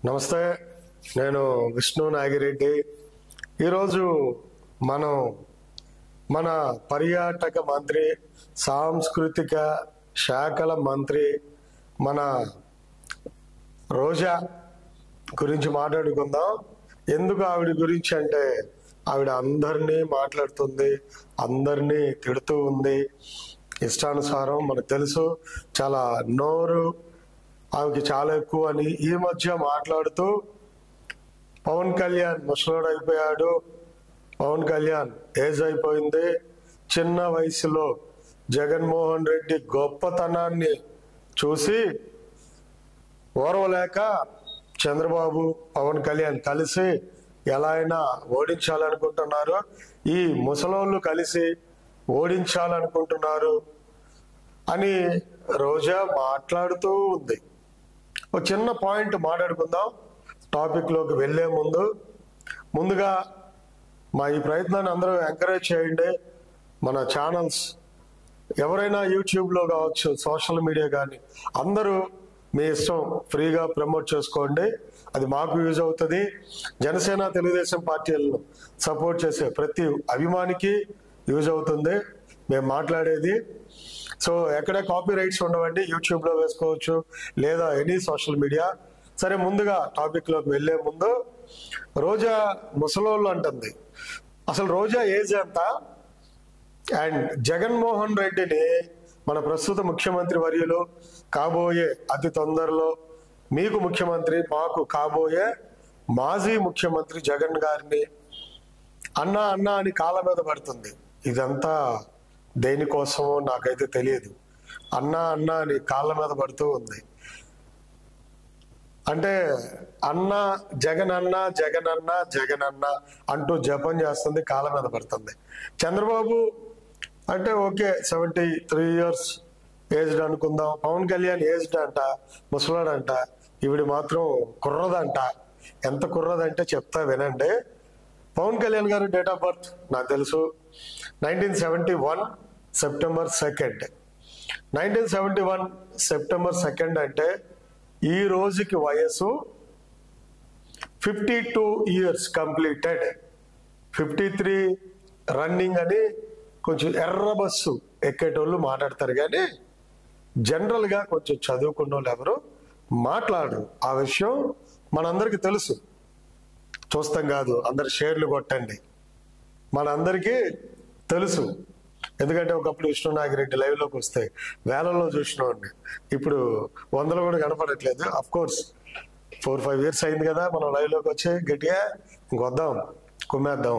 నమస్తే, నేను విష్ణు నాగిరెడ్డి. ఈరోజు మనం మన పర్యాటక మంత్రి, సాంస్కృతిక శాఖల మంత్రి మన రోజా గురించి మాట్లాడుకుందాం. ఎందుకు ఆవిడ గురించి అంటే, ఆవిడ అందరినీ మాట్లాడుతుంది, అందరినీ తిడుతూ ఉంది ఇష్టానుసారం. మనకు తెలుసు, చాలా నోరు ఆమెకి చాలా ఎక్కువ అని. ఈ మధ్య మాట్లాడుతూ పవన్ కళ్యాణ్ ముసలోడు అయిపోయాడు, పవన్ కళ్యాణ్ ఏజ్ అయిపోయింది, చిన్న వయసులో జగన్మోహన్ రెడ్డి గొప్పతనాన్ని చూసి ఓర్వలేక చంద్రబాబు పవన్ కళ్యాణ్ కలిసి ఎలా అయినా ఓడించాలనుకుంటున్నారు, ఈ ముసలోళ్ళు కలిసి ఓడించాలనుకుంటున్నారు అని రోజా మాట్లాడుతూ ఉంది. ఒక చిన్న పాయింట్ మాట్లాడుకుందాం టాపిక్లోకి వెళ్ళే ముందుగా మా ఈ ప్రయత్నాన్ని అందరూ ఎంకరేజ్ చేయండి. మన ఛానల్స్ ఎవరైనా యూట్యూబ్లో కావచ్చు, సోషల్ మీడియా కానీ, అందరూ మీ ఇష్టం ఫ్రీగా ప్రమోట్ చేసుకోండి, అది మాకు యూజ్ అవుతుంది. జనసేన తెలుగుదేశం పార్టీలను సపోర్ట్ చేసే ప్రతి అభిమానికి యూజ్ అవుతుంది మేము మాట్లాడేది. సో ఎక్కడ కాపీ రైట్స్ ఉండవండి, యూట్యూబ్లో వేసుకోవచ్చు లేదా ఎనీ సోషల్ మీడియా. సరే, ముందుగా టాపిక్లోకి వెళ్ళే ముందు రోజా ముసలోళ్ళు అంటుంది. అసలు రోజా ఏజ్ ఎంత? అండ్ జగన్మోహన్ రెడ్డిని మన ప్రస్తుత ముఖ్యమంత్రి వర్యులు, కాబోయే అతి తొందరలో మీకు ముఖ్యమంత్రి, మాకు కాబోయే మాజీ ముఖ్యమంత్రి జగన్ గారిని అన్నా అన్నా అని కాళ్ళ మీద పడుతుంది. ఇదంతా దేనికోసమో నాకైతే తెలియదు. అన్నా అన్నా అని కాళ్ళ మీద పడుతూ ఉంది. అంటే అన్న జగన్ అన్న జగన్ అన్న జగన్ అన్న అంటూ జపం చేస్తుంది, కాళ్ళ మీద పడుతుంది. చంద్రబాబు అంటే ఓకే, 73 years ఏజ్డ్ అనుకుందాం. పవన్ కళ్యాణ్ ఏజ్డ్ అంట, ముసలాడంట. ఈవిడ మాత్రం కుర్రదంట. ఎంత కుర్రదంటే చెప్తా వినండి. పవన్ కళ్యాణ్ గారు డేట్ ఆఫ్ బర్త్ నాకు తెలుసు, 1971 September 2nd. 1971 September 2nd అంటే ఈ రోజుకి వయసు 52 years కంప్లీటెడ్. 53 రన్నింగ్ అని కొంచెం ఎర్ర బస్సు ఎక్కేటోళ్ళు మాట్లాడతారు, కానీ జనరల్గా కొంచెం చదువుకున్న వాళ్ళు ఎవరు మాట్లాడరు. ఆ విషయం మనందరికీ తెలుసు. చూస్తాం కాదు, అందరు షేర్లు కొట్టండి, మనందరికీ తెలుసు. ఎందుకంటే ఒకప్పుడు విష్ణు నాగిరెడ్డి లైవ్లోకి వస్తే వేలల్లో చూసినోండి, ఇప్పుడు 100 కూడా కనపడట్లేదు. అఫ్ కోర్స్ 4-5 years అయింది కదా మనం లైవ్లోకి వచ్చి, గట్టిగా ఇంకొద్దాం, కుమ్మేద్దాం.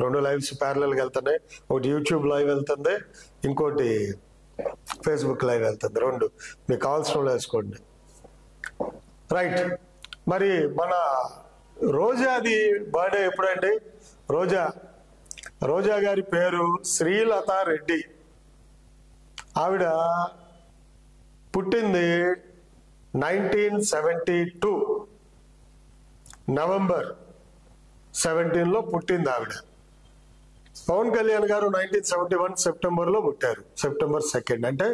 2 lives ప్యారలల్గా వెళ్తున్నాయి. ఒకటి యూట్యూబ్ లైవ్ వెళ్తుంది, ఇంకోటి ఫేస్బుక్ లైవ్ వెళ్తుంది. 2 మీకు కావాల్సిన వాళ్ళు వేసుకోండి. రైట్, మరి మన రోజాది బర్త్డే ఎప్పుడండి? రోజా గారి పేరు శ్రీలత రెడ్డి. ఆవిడ పుట్టింది 1972 November 17 పుట్టింది ఆవిడ. పవన్ కళ్యాణ్ గారు 1971 సెప్టెంబర్లో పుట్టారు, September 2nd. అంటే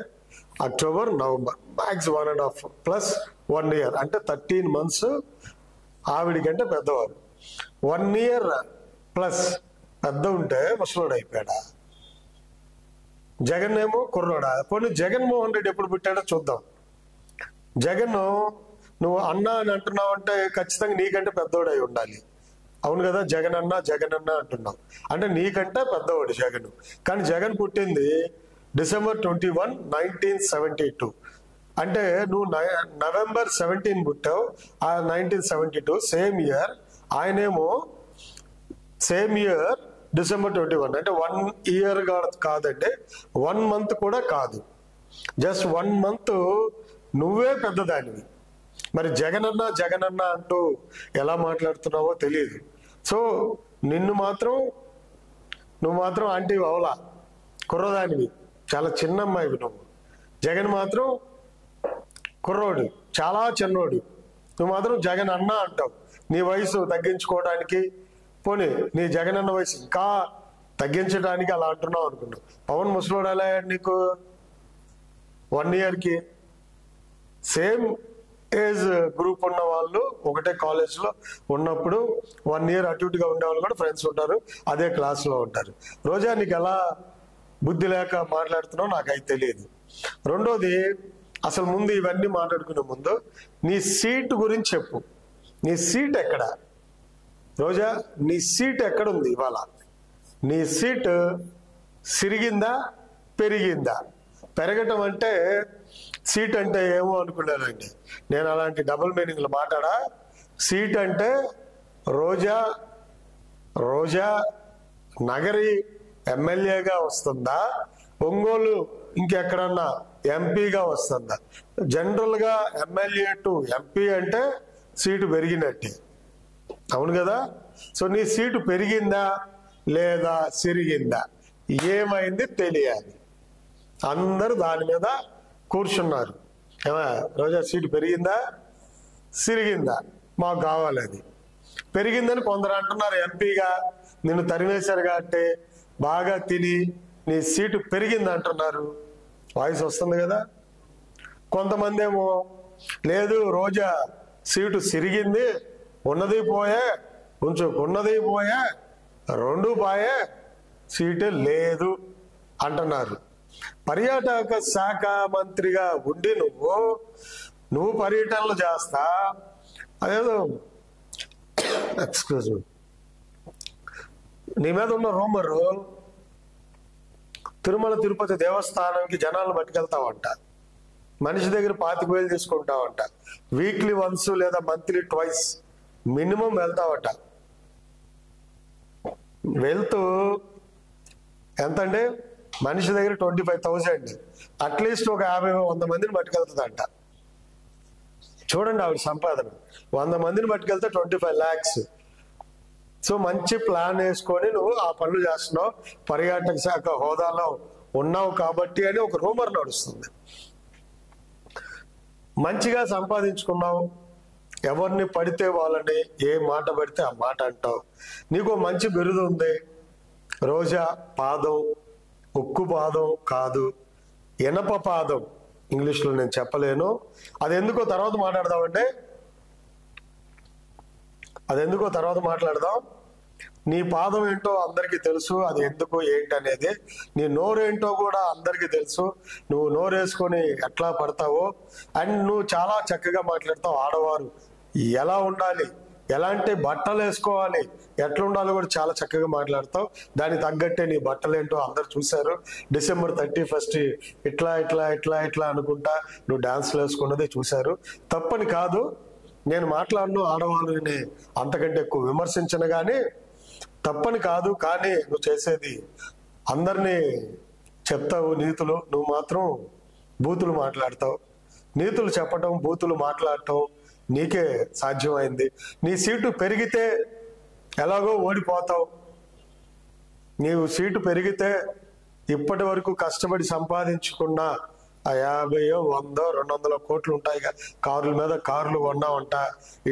October November, max 1.5 plus 1 year, అంటే 13 months ఆవిడికంటే పెద్దవారు. 1 year ప్లస్ పెద్ద ఉంటే ముసలోడు అయిపోయాడా? జగన్ ఏమో కుర్రోడా? పోనీ జగన్మోహన్ రెడ్డి ఎప్పుడు పుట్టాడో చూద్దాం. జగన్ నువ్వు అన్నా అని అంటున్నావు అంటే ఖచ్చితంగా నీకంటే పెద్దోడు అయి ఉండాలి, అవును కదా? జగన్ అన్న అంటున్నావు అంటే నీకంటే పెద్దవాడు జగన్. కానీ జగన్ పుట్టింది December 21, 1972. అంటే నువ్వు November 17 పుట్టావు, ఆ 1972 సేమ్ ఇయర్. ఆయనేమో సేమ్ ఇయర్ December 21. అంటే 1 year కాదంటే 1 month కూడా కాదు, జస్ట్ 1 month నువ్వే పెద్దదానివి. మరి జగన్ అన్న అంటూ ఎలా మాట్లాడుతున్నావో తెలియదు. సో నువ్వు మాత్రం ఆంటీ అవలా, కుర్రదానివి, చాలా చిన్న అమ్మాయివి నువ్వు. జగన్ మాత్రం కుర్రోడు, చాలా చిన్నోడు. నువ్వు మాత్రం జగన్ అన్న అంటావు. నీ వయసు తగ్గించుకోవడానికి, పోనీ నీ జగన్ అన్న వయసు ఇంకా తగ్గించడానికి అలా అంటున్నావు అనుకున్నావు. పవన్ ముసలోడు ఎలా నీకు 1 yearకి సేమ్ ఏజ్ గ్రూప్ ఉన్న వాళ్ళు ఒకటే కాలేజ్లో ఉన్నప్పుడు 1 year అటు ఇటుగా ఉండేవాళ్ళు కూడా ఫ్రెండ్స్ ఉంటారు, అదే క్లాస్లో ఉంటారు. రోజా నీకు ఎలా బుద్ధి లేక మాట్లాడుతున్నావు నాకైతే తెలియదు. రెండోది, అసలు ముందు ఇవన్నీ మాట్లాడుకునే ముందు నీ సీటు గురించి చెప్పు. నీ సీట్ ఎక్కడ? రోజా నీ సీట్ ఎక్కడుంది ఇవాళ? నీ సీటు సిరిగిందా పెరిగిందా? పెరగటం అంటే సీట్ అంటే ఏమో అనుకున్నానండి నేను, అలాంటి డబుల్ మీనింగ్లు మాట్లాడా. సీట్ అంటే రోజా నగరి ఎమ్మెల్యేగా వస్తుందా, ఒంగోలు ఇంకెక్కడన్నా ఎంపీగా వస్తుందా? జనరల్గా ఎమ్మెల్యే టు ఎంపీ అంటే సీటు పెరిగినట్టే, అవును కదా? సో నీ సీటు పెరిగిందా లేదా సిరిగిందా? ఏమైంది తెలియాలి. అందరూ దాని మీద కూర్చున్నారు. ఏమా రోజా సీటు పెరిగిందా సిరిగిందా? మాకు కావాలి. అది పెరిగిందని కొందరు అంటున్నారు, ఎంపీగా నిన్ను తరివేశారు కాబట్టి బాగా తిని నీ సీటు పెరిగింది అంటున్నారు. వాయిస్ వస్తుంది కదా. కొంతమంది ఏమో లేదు రోజా సీటు సిరిగింది, ఉన్నది పోయే ఉంచుకున్నది పోయే రెండు పోయే సీటు లేదు అంటున్నారు. పర్యాటక శాఖ మంత్రిగా ఉండి నువ్వు పర్యటనలు చేస్తా, అదేదో ఎక్స్క్యూజ్ మీ, నీ మీద ఉన్న రూమరు తిరుమల తిరుపతి దేవస్థానంకి జనాలను పట్టుకెళ్తావంట, మనిషి దగ్గర 25,000 తీసుకుంటావంట, వీక్లీ వన్స్ లేదా మంత్లీ ట్వైస్ మినిమం వెళ్తావట. వెళ్తూ ఎంతండి? మనిషి దగ్గర 25,000, అట్లీస్ట్ ఒక 50-100 మందిని పట్టుకెళ్తుందంట. చూడండి ఆవిడ సంపాదన. 100 మందిని పట్టుకెళ్తే 25 lakhs. సో మంచి ప్లాన్ వేసుకొని నువ్వు ఆ పనులు చేస్తున్నావు, పర్యాటక శాఖ హోదాలో ఉన్నావు కాబట్టి అని ఒక రూమర్ నడుస్తుంది. మంచిగా సంపాదించుకున్నావు, ఎవరిని పడితే వాళ్ళని ఏ మాట పడితే ఆ మాట అంటావు. నీకు మంచి బిరుదు ఉంది, రోజా పాదం ఉక్కు పాదం కాదు, ఇనప పాదం. ఇంగ్లీష్లో నేను చెప్పలేను, అది ఎందుకో తర్వాత మాట్లాడదాం. నీ పాదం ఏంటో అందరికీ తెలుసు, అది ఎందుకు ఏంటి అనేది. నీ నోరేంటో కూడా అందరికీ తెలుసు, నువ్వు నోరేసుకొని ఎట్లా పడతావో. అండ్ నువ్వు చాలా చక్కగా మాట్లాడతావు. ఆడవారు ఎలా ఉండాలి, ఎలాంటి బట్టలు వేసుకోవాలి, ఎట్లా ఉండాలో కూడా చాలా చక్కగా మాట్లాడతావు. దానికి తగ్గట్టే నీ బట్టలు ఏంటో అందరు చూశారు. December 31st ఇట్లా ఇట్లా ఇట్లా ఇట్లా అనుకుంటా నువ్వు డాన్స్లు వేసుకున్నదే చూశారు. తప్పని కాదు, నేను మాట్లాడను ఆడవాళ్ళని అంతకంటే ఎక్కువ విమర్శించను, కానీ తప్పని కాదు. కానీ నువ్వు చేసేది అందరినీ చెప్తావు నీతులు, నువ్వు మాత్రం బూతులు మాట్లాడతావు. నీతులు చెప్పటం బూతులు మాట్లాడటం నీకే సాధ్యమైంది. నీ సీటు పెరిగితే ఎలాగో ఓడిపోతావు. నీవు సీటు పెరిగితే ఇప్పటి వరకు కష్టపడి సంపాదించుకున్న ఆ 50, 100, 200 కోట్లు ఉంటాయి. కారుల మీద కార్లు కొన్నావంట,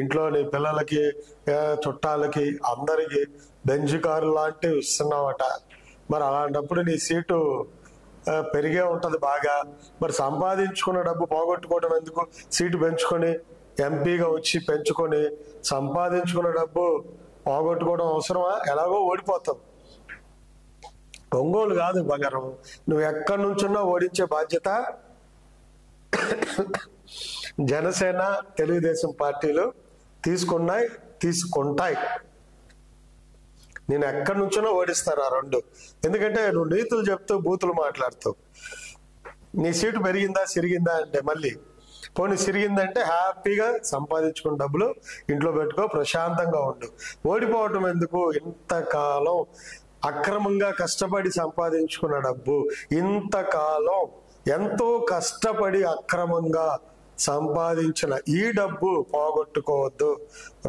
ఇంట్లో నీ పిల్లలకి చుట్టాలకి అందరికి బెంజ్ కారు లాంటివి ఇస్తున్నావట. మరి అలాంటప్పుడు నీ సీటు పెరిగే ఉంటుంది బాగా. మరి సంపాదించుకున్న డబ్బు పోగొట్టుకోవడం ఎందుకు? సీటు పెంచుకొని ఎంపీగా వచ్చి పెంచుకొని సంపాదించుకున్న డబ్బు పోగొట్టుకోవడం అవసరమా? ఎలాగో ఓడిపోతావు. ఒంగోలు కాదు బంగారం, నువ్వు ఎక్కడి నుంచున్నా ఓడించే బాధ్యత జనసేన తెలుగుదేశం పార్టీలు తీసుకుంటాయి. నేను ఎక్కడి నుంచున్నా ఓడిస్తారు ఆ రెండు. ఎందుకంటే నువ్వు నీతులు చెప్తూ బూతులు మాట్లాడుతావు. నీ సీటు పెరిగిందా సిరిగిందా అంటే, మళ్ళీ పోనీ సిరిగిందంటే హ్యాపీగా సంపాదించుకున్న డబ్బులు ఇంట్లో పెట్టుకో, ప్రశాంతంగా ఉండు. ఓడిపోవటం ఎందుకు? ఇంతకాలం అక్రమంగా కష్టపడి సంపాదించుకున్న డబ్బు, ఇంతకాలం ఎంతో కష్టపడి అక్రమంగా సంపాదించిన ఈ డబ్బు పోగొట్టుకోవద్దు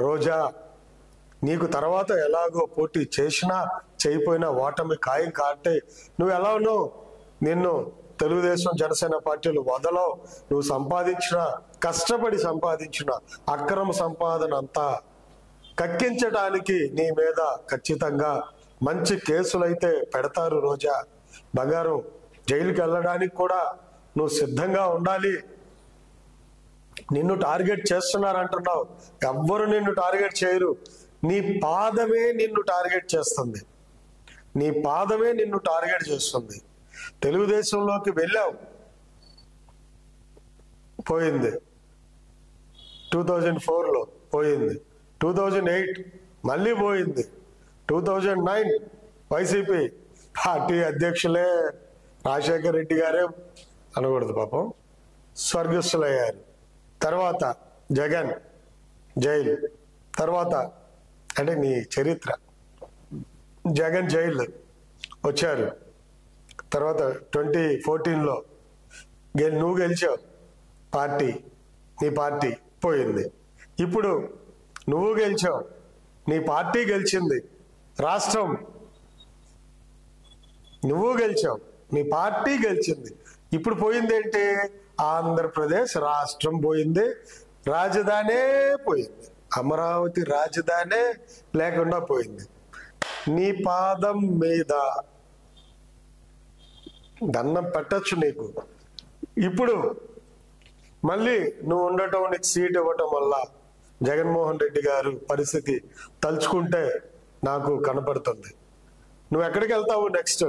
రోజా. నీకు తర్వాత ఎలాగో పోటీ చేసినా చేయపోయినా ఓటమి ఖాయం కాబట్టి నువ్వు ఎలా ఉన్నావు? నిన్ను తెలుగుదేశం జనసేన పార్టీలు వదలవు. నువ్వు సంపాదించిన, కష్టపడి సంపాదించిన అక్రమ సంపాదన అంతా కక్కించడానికి నీ మీద ఖచ్చితంగా మంచి కేసులైతే పెడతారు రోజా. బంగారం, జైలుకి వెళ్ళడానికి కూడా నువ్వు సిద్ధంగా ఉండాలి. నిన్ను టార్గెట్ చేస్తున్నారంటున్నావు. ఎవ్వరు నిన్ను టార్గెట్ చేయరు. నీ పాదమే నిన్ను టార్గెట్ చేస్తుంది. నీ పాదమే నిన్ను టార్గెట్ చేస్తుంది. తెలుగుదేశంలోకి వెళ్ళావు, పోయింది. 2004లో పోయింది. 2008 మళ్ళీ పోయింది. 2009 వైసీపీ పార్టీ అధ్యక్షులే రాజశేఖర్ రెడ్డి గారే అనకూడదు పాపం, స్వర్గస్థులయ్యారు. తర్వాత జగన్ జైలు, తర్వాత అంటే నీ చరిత్ర, జగన్ జైలు వచ్చారు. తర్వాత 2014లో నువ్వు గెలిచావు, పార్టీ నీ పార్టీ పోయింది. ఇప్పుడు నువ్వు గెలిచావు, నీ పార్టీ గెలిచింది. రాష్ట్రం నువ్వు గెలిచావు, నీ పార్టీ గెలిచింది. ఇప్పుడు పోయింది ఏంటి? ఆంధ్రప్రదేశ్ రాష్ట్రం పోయింది, రాజధానే పోయింది. అమరావతి రాజధానే లేకుండా పోయింది. నీ పాదం మీద దండం పెట్టచ్చు నీకు. ఇప్పుడు మళ్ళీ నువ్వు ఉండటం, నీకు సీట్ ఇవ్వటం వల్ల జగన్మోహన్ రెడ్డి గారు పరిస్థితి తలుచుకుంటే నాకు కనపడుతుంది. నువ్వు ఎక్కడికి వెళ్తావు నెక్స్ట్,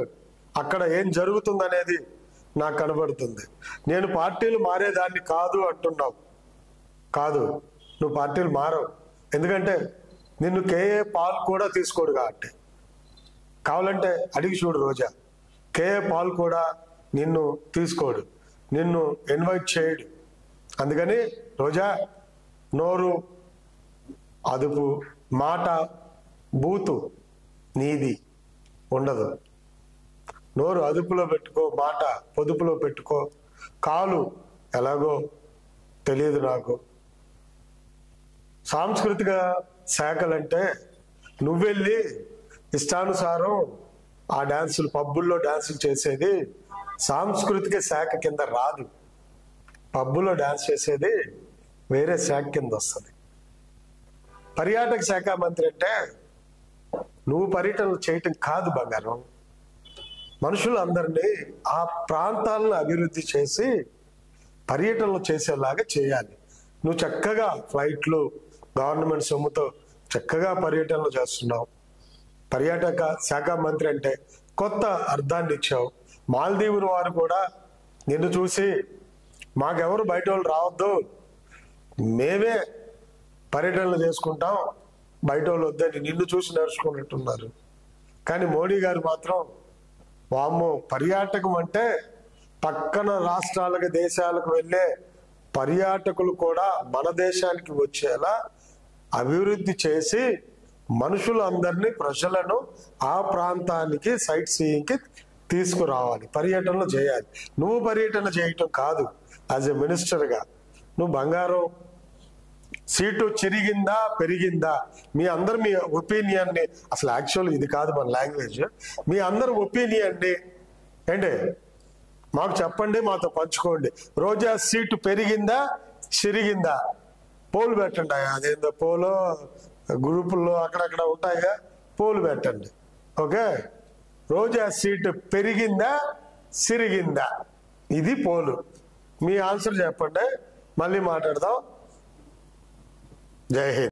అక్కడ ఏం జరుగుతుంది అనేది నాకు కనబడుతుంది. నేను పార్టీలు మారేదాన్ని కాదు అంటున్నావు. కాదు, నువ్వు పార్టీలు మారవు. ఎందుకంటే నిన్ను కేఏ పాల్ కూడా తీసుకోడు కాబట్టి. కావాలంటే అడిగి చూడు రోజా, కేఏ పాల్ కూడా నిన్ను తీసుకోడు, నిన్ను ఇన్వైట్ చేయడు. అందుకని రోజా, నోరు అదుపు, మాట బూతు నీది ఉండదు. నోరు అదుపులో పెట్టుకో, మాట పొదుపులో పెట్టుకో. కాలు ఎలాగో తెలియదు నాకు. సాంస్కృతిక శాఖలంటే నువ్వెళ్ళి ఇష్టానుసారం ఆ డాన్సులు, పబ్బుల్లో డాన్సులు చేసేది సాంస్కృతిక శాఖ కింద రాదు. పబ్బులో డాన్స్ చేసేది వేరే శాఖ కింద వస్తుంది. పర్యాటక శాఖ మంత్రి అంటే నువ్వు పర్యటనలు చేయటం కాదు బంగారం. మనుషులందరినీ ఆ ప్రాంతాలను అభివృద్ధి చేసి పర్యటనలు చేసేలాగా చేయాలి. నువ్వు చక్కగా ఫ్లైట్లు, గవర్నమెంట్ సొమ్ముతో చక్కగా పర్యటనలు చేస్తున్నావు. పర్యాటక శాఖ మంత్రి అంటే కొత్త అర్థాన్ని ఇచ్చావు. మాల్దీవుల వారు కూడా నిన్ను చూసి మాకెవరు బయట వాళ్ళు రావద్దు, మేమే పర్యటనలు చేసుకుంటాం, బయట వాళ్ళు వద్దని నిన్ను చూసి నడుచుకున్నట్టున్నారు. కానీ మోడీ గారు మాత్రం వామ్మో, పర్యాటకం అంటే పక్కన రాష్ట్రాలకు, దేశాలకు వెళ్ళే పర్యాటకులు కూడా మన దేశానికి వచ్చేలా అభివృద్ధి చేసి మనుషులందరినీ, ప్రజలను ఆ ప్రాంతానికి సైట్ సీయింగ్కి తీసుకురావాలి, పర్యటనలు చేయాలి. నువ్వు పర్యటన చేయటం కాదు. యాజ్ ఎ మినిస్టర్గా నువ్వు బంగారం, సీటు చిరిగిందా పెరిగిందా, మీ ఒపీనియన్ని, అసలు యాక్చువల్ ఇది కాదు మన లాంగ్వేజ్, మీ అందరి ఒపీనియన్ని ఏంటి మాకు చెప్పండి, మాతో పంచుకోండి. రోజా సీటు పెరిగిందా చిరిగిందా పోలు పెట్టండి. అదేందో పోలో గ్రూపుల్లో అక్కడక్కడ ఉంటాయిగా, పోలు పెట్టండి. ఓకే, రోజా సీటు పెరిగిందా సిరిగిందా, ఇది పోలు. మీ ఆన్సర్ చెప్పండి, మళ్ళీ మాట్లాడదాం. జై హింద్.